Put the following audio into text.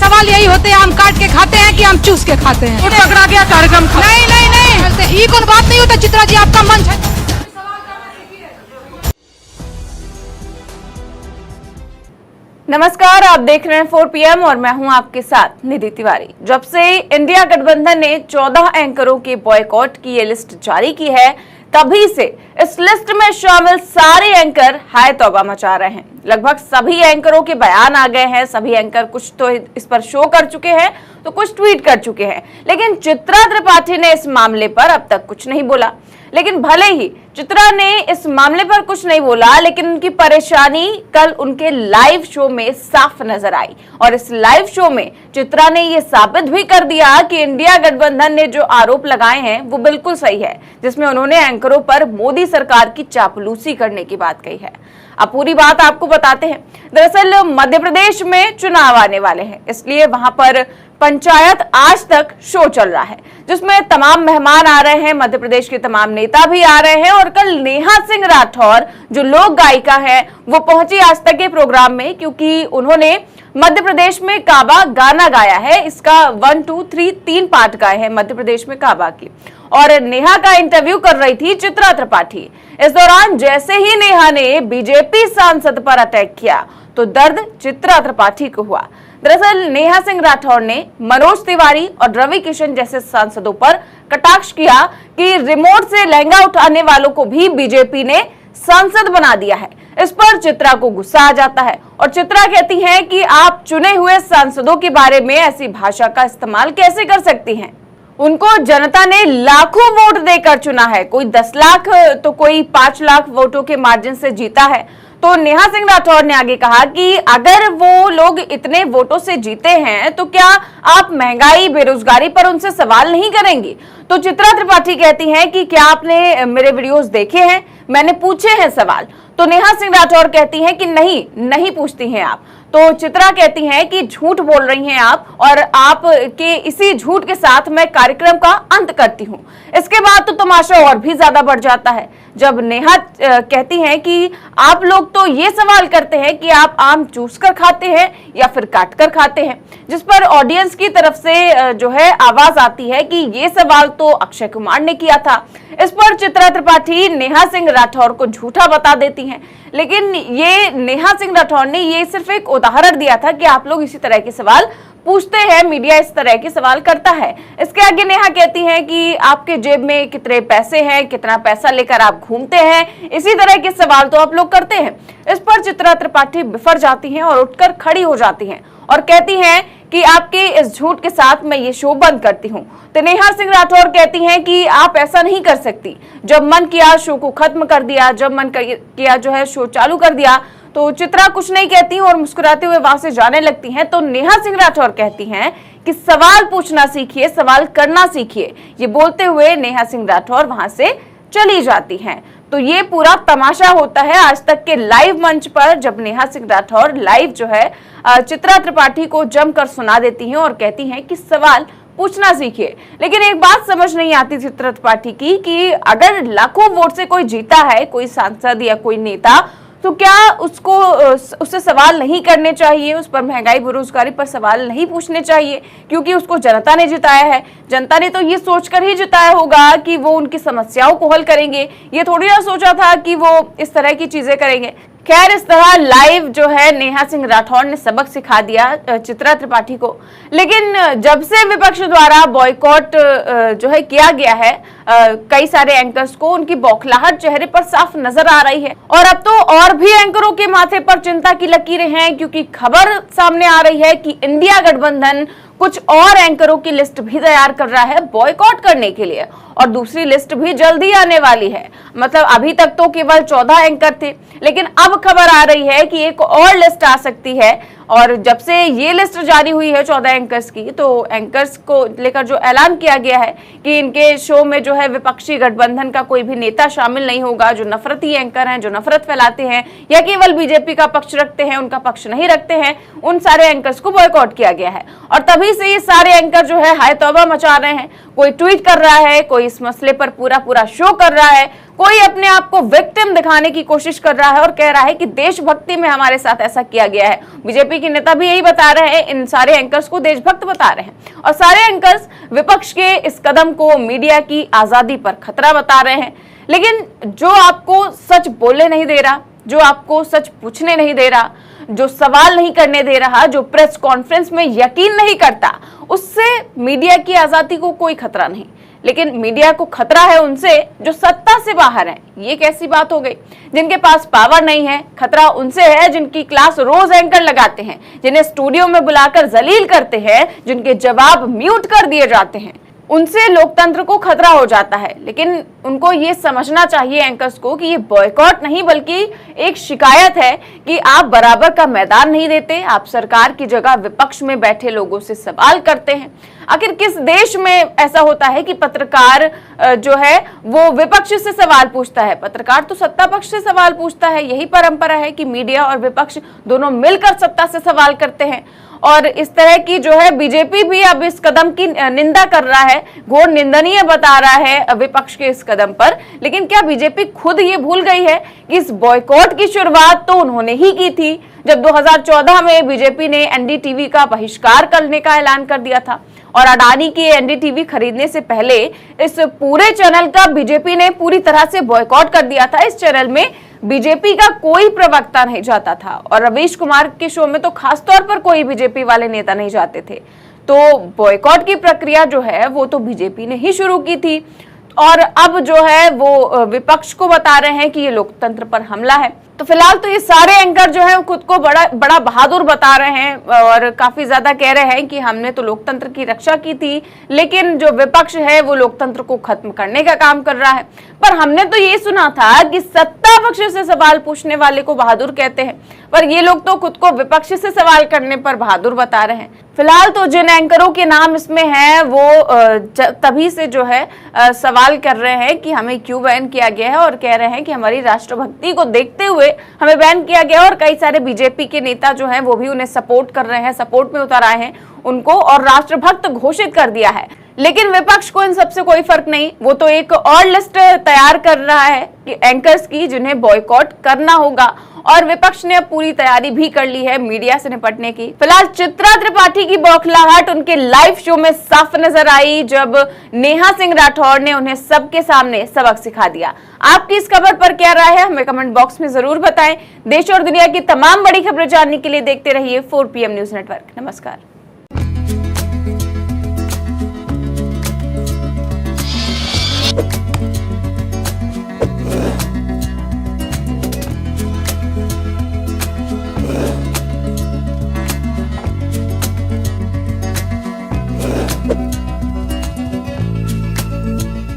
सवाल यही होते हैं, हम काट के खाते हैं कि हम चूस के खाते हैं। तो पकड़ा गया कार्यक्रम नहीं नहीं नहीं, ये कौन बात नहीं होता। चित्रा जी आपका मंच है। नमस्कार, आप देख रहे हैं 4 PM और मैं हूं आपके साथ निधि तिवारी। जब से इंडिया गठबंधन ने 14 एंकरों के बॉयकॉट की ये लिस्ट जारी की है, तभी से इस लिस्ट में शामिल सारे एंकर हाय तौबा मचा रहे हैं। लगभग सभी एंकरों के बयान आ गए हैं। सभी एंकर कुछ तो इस पर शो कर चुके हैं तो कुछ ट्वीट कर चुके हैं, लेकिन चित्रा त्रिपाठी ने इस मामले पर अब तक कुछ नहीं बोला। लेकिन भले ही चित्रा ने इस मामले पर कुछ नहीं बोला, लेकिन उनकी परेशानी कल उनके लाइव शो में साफ नजर आई। और इस लाइव शो में चित्रा ने यह साबित भी कर दिया कि इंडिया गठबंधन ने जो आरोप लगाए हैं वो बिल्कुल सही है, जिसमें उन्होंने एंकरों पर मोदी सरकार की चापलूसी करने की बात कही है। अब पूरी बात आपको बताते हैं। दरअसल मध्य प्रदेश में चुनाव आने वाले हैं, इसलिए वहां पर पंचायत आज तक शो चल रहा है, जिसमें तमाम मेहमान आ रहे हैं, मध्य प्रदेश के तमाम नेता भी आ रहे हैं। और कल नेहा सिंह राठौर जो लोक गायिका है वो पहुंची आज तक के प्रोग्राम में, क्योंकि उन्होंने मध्य प्रदेश में काबा गाना गाया है। इसका 1, 2, 3 3 पार्ट गाए हैं मध्य प्रदेश में काबा की। और नेहा का इंटरव्यू कर रही थी चित्रा त्रिपाठी। इस दौरान जैसे ही नेहा ने बीजेपी सांसद पर अटैक किया तो दर्द चित्रा त्रिपाठी को हुआ। दरअसल नेहा सिंह राठौर ने मनोज तिवारी और रवि किशन जैसे सांसदों पर कटाक्ष किया कि रिमोट से लहंगा उठाने वालों को भी बीजेपी ने सांसद बना दिया है। इस पर चित्रा को गुस्सा आ जाता है और चित्रा कहती है कि आप चुने हुए सांसदों के बारे में ऐसी भाषा का इस्तेमाल कैसे कर सकती हैं। उनको जनता ने लाखों वोट देकर चुना है, कोई 10 लाख तो कोई 5 लाख वोटों के मार्जिन से जीता है। तो नेहा सिंह राठौर ने आगे कहा कि अगर वो लोग इतने वोटों से जीते हैं तो क्या आप महंगाई बेरोजगारी पर उनसे सवाल नहीं करेंगी। तो चित्रा त्रिपाठी कहती हैं कि क्या आपने मेरे वीडियोस देखे हैं, मैंने पूछे हैं सवाल। तो नेहा सिंह राठौर कहती हैं कि नहीं पूछती हैं आप। तो चित्रा कहती हैं कि झूठ बोल रही हैं आप, और आप के इसी झूठ के साथ मैं कार्यक्रम का अंत करती हूं। इसके बाद तो तमाशा और भी ज्यादा बढ़ जाता है, जब नेहा कहती हैं कि आप लोग तो ये सवाल करते हैं कि आप आम चूस कर खाते हैं या फिर काट कर खाते हैं, जिस पर ऑडियंस की तरफ से जो है आवाज आती है कि ये सवाल तो अक्षय कुमार ने किया था। इस पर चित्रा त्रिपाठी नेहा सिंह राठौर को झूठा बता देती हैं। लेकिन ये नेहा सिंह राठौर ने ये सिर्फ एक उदाहरण दिया था कि आप लोग इसी तरह के सवाल पूछते हैं, मीडिया इस तरह के सवाल करता है। इसके आगे नेहा कहती हैं कि आपके जेब में कितने पैसे हैं, कितना पैसा लेकर आप घूमते हैं, इसी तरह के सवाल तो आप लोग करते हैं। इस पर चित्रा त्रिपाठी बिफर जाती हैं और उठकर खड़ी हो जाती हैं और कहती हैं कि आपके इस झूठ के साथ मैं ये शो बंद करती हूँ। तो नेहा सिंह राठौर कहती हैं कि आप ऐसा नहीं कर सकती। जब मन किया शो को खत्म कर दिया, जब मन किया जो है शो चालू कर दिया। तो चित्रा कुछ नहीं कहती और मुस्कुराते हुए वहां से जाने लगती हैं। तो नेहा सिंह राठौर कहती हैं कि सवाल पूछना सीखिए, सवाल करना सीखिए। ये बोलते हुए नेहा सिंह राठौर वहां से चली जाती हैं। तो ये पूरा तमाशा होता है आज तक के लाइव मंच पर, जब नेहा सिंह राठौर लाइव जो है चित्रा त्रिपाठी को जमकर सुना देती हैं और कहती हैं कि सवाल पूछना सीखिए। लेकिन एक बात समझ नहीं आती चित्रा त्रिपाठी की कि अगर लाखों वोट से कोई जीता है, कोई सांसद या कोई नेता, तो क्या उससे सवाल नहीं करने चाहिए, उस पर महंगाई बेरोजगारी पर सवाल नहीं पूछने चाहिए, क्योंकि उसको जनता ने जिताया है। जनता ने तो ये सोचकर ही जिताया होगा कि वो उनकी समस्याओं को हल करेंगे, ये थोड़ी ना सोचा था कि वो इस तरह की चीजें करेंगे। खैर, इस तरह लाइव जो है नेहा सिंह राठौर ने सबक सिखा दिया चित्रा त्रिपाठी को। लेकिन जब से विपक्ष द्वारा बॉयकॉट जो है किया गया है कई सारे एंकर्स को, उनकी बौखलाहट चेहरे पर साफ नजर आ रही है। और अब तो और भी एंकरों के माथे पर चिंता की लकीरें हैं, क्योंकि खबर सामने आ रही है कि इंडिया गठबंधन कुछ और एंकरों की लिस्ट भी तैयार कर रहा है बॉयकॉट करने के लिए, और दूसरी लिस्ट भी जल्दी आने वाली है। मतलब अभी तक तो केवल 14 एंकर थे, लेकिन अब खबर आ रही है कि एक और लिस्ट आ सकती है। और जब से ये लिस्ट जारी हुई है 14 एंकर्स की, तो एंकर्स को लेकर जो ऐलान किया गया है कि इनके शो में जो है विपक्षी गठबंधन का कोई भी नेता शामिल नहीं होगा। जो नफरती एंकर हैं, जो नफरत फैलाते हैं या केवल बीजेपी का पक्ष रखते हैं, उनका पक्ष नहीं रखते हैं, उन सारे एंकर्स को बॉयकॉट किया गया है। और तभी से ये सारे एंकर जो है हाय तौबा मचा रहे हैं। कोई ट्वीट कर रहा है, कोई इस मसले पर पूरा शो कर रहा है, कोई अपने आप को विक्टिम दिखाने की कोशिश कर रहा है और कह रहा है कि देशभक्ति में हमारे साथ ऐसा किया गया है। बीजेपी के नेता भी यही बता रहे हैं, इन सारे एंकर्स को देशभक्त बता रहे हैं और सारे एंकर्स विपक्ष के इस कदम को मीडिया की आजादी पर खतरा बता रहे हैं। लेकिन जो आपको सच बोलने नहीं दे रहा, जो आपको सच पूछने नहीं दे रहा, जो सवाल नहीं करने दे रहा, जो प्रेस कॉन्फ्रेंस में यकीन नहीं करता, उससे मीडिया की आजादी को कोई खतरा नहीं। लेकिन मीडिया को खतरा है उनसे जो सत्ता से बाहर हैं। ये कैसी बात हो गई? जिनके पास पावर नहीं है, खतरा उनसे है जिनकी क्लास रोज एंकर लगाते हैं, जिन्हें स्टूडियो में बुलाकर जलील करते हैं, जिनके जवाब म्यूट कर दिए जाते हैं, उनसे लोकतंत्र को खतरा हो जाता है। लेकिन उनको ये समझना चाहिए एंकर्स को कि ये बॉयकॉट नहीं बल्कि एक शिकायत है कि आप बराबर का मैदान नहीं देते, आप सरकार की जगह विपक्ष में बैठे लोगों से सवाल करते हैं। आखिर किस देश में ऐसा होता है कि पत्रकार जो है वो विपक्ष से सवाल पूछता है? पत्रकार तो सत्ता पक्ष से सवाल पूछता है। यही परंपरा है कि मीडिया और विपक्ष दोनों मिलकर सत्ता से सवाल करते हैं। और इस तरह की जो है बीजेपी भी अब इस कदम की निंदा कर रहा है, घोर निंदनीय बता रहा है विपक्ष के इस कदम पर। लेकिन क्या बीजेपी खुद ये भूल गई है कि इस बॉयकॉट की शुरुआत तो उन्होंने ही की थी जब 2014 में बीजेपी ने एनडीटीवी का बहिष्कार करने का ऐलान कर दिया था। और अडानी की एनडीटीवी खरीदने से पहले इस पूरे चैनल का बीजेपी ने पूरी तरह से बॉयकॉट कर दिया था। इस चैनल में बीजेपी का कोई प्रवक्ता नहीं जाता था और रवीश कुमार के शो में तो खासतौर पर कोई बीजेपी वाले नेता नहीं जाते थे। तो बॉयकॉट की प्रक्रिया जो है वो तो बीजेपी ने ही शुरू की थी और अब जो है वो विपक्ष को बता रहे हैं कि ये लोकतंत्र पर हमला है। तो फिलहाल तो ये सारे एंकर जो है खुद को बड़ा बहादुर बता रहे हैं और काफी ज्यादा कह रहे हैं कि हमने तो लोकतंत्र की रक्षा की थी, लेकिन जो विपक्ष है वो लोकतंत्र को खत्म करने का काम कर रहा है। पर हमने तो ये सुना था कि सत्ता पक्ष से सवाल पूछने वाले को बहादुर कहते हैं, पर ये लोग तो खुद को विपक्ष से सवाल करने पर बहादुर बता रहे हैं। फिलहाल तो जिन एंकरों के नाम इसमें हैं वो तभी से जो है सवाल कर रहे हैं कि हमें क्यों बैन किया गया है और कह रहे हैं कि हमारी राष्ट्रभक्ति को देखते हुए हमें बैन किया गया। और कई सारे बीजेपी के नेता जो हैं वो भी उन्हें सपोर्ट कर रहे हैं, सपोर्ट में उतर आए हैं उनको और राष्ट्रभक्त घोषित कर दिया है। लेकिन विपक्ष को इन सबसे कोई फर्क नहीं, वो तो एक और लिस्ट तैयार कर रहा है कि एंकर्स की जिन्हें बॉयकॉट करना होगा और विपक्ष ने अब पूरी तैयारी भी कर ली है मीडिया से निपटने की। फिलहाल चित्रा त्रिपाठी की बौखलाहट उनके लाइव शो में साफ नजर आई जब नेहा सिंह राठौर ने उन्हें सबके सामने सबक सिखा दिया। आपकी इस खबर पर क्या राय है हमें कमेंट बॉक्स में जरूर बताएं। देश और दुनिया की तमाम बड़ी खबरें जानने के लिए देखते रहिए 4PM न्यूज नेटवर्क। नमस्कार।